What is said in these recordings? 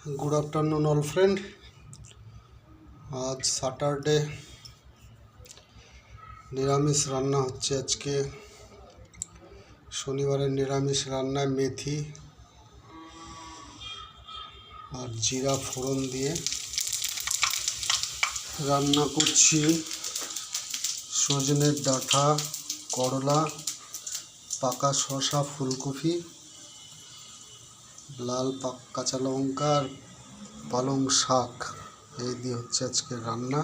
Good afternoon all friend. आज Saturday निरामिष रान्ना होच्छे। आज के शनिवार निरामिष रान्ना मेथी और जीरा फोड़न दिए रान्ना करছি। सजनेर डाँटा, करला, पाका शशा, फुलकपि, लाल काँचा लंका और पालং शाक এই দিয়ে হচ্ছে আজকে রান্না।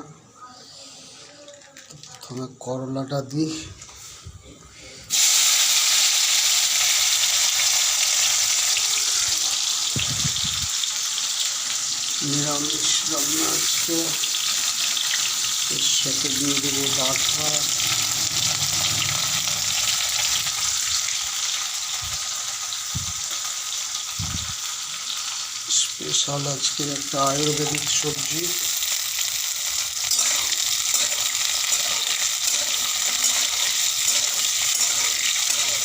প্রথমে করলাটা দিই। নিরামিষ রান্না আজকে। এর সাথে দিয়ে দেবো ডাঁটা, স্পেশাল আজকের একটা আয়ুর্বেদিক সবজি।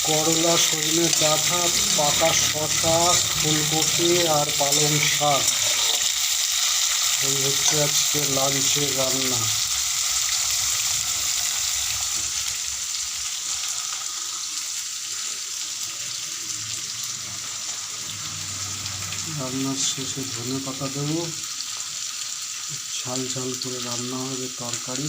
করলা, সজনের ডাঁটা, পাকা শসা, ফুলকপি আর পালং শাক এই হচ্ছে আজকে লাঞ্চের রান্না। রান্নার শেষে ধনে পাতা দেবো। ঝাল ঝাল করে রান্না হবে তরকারি।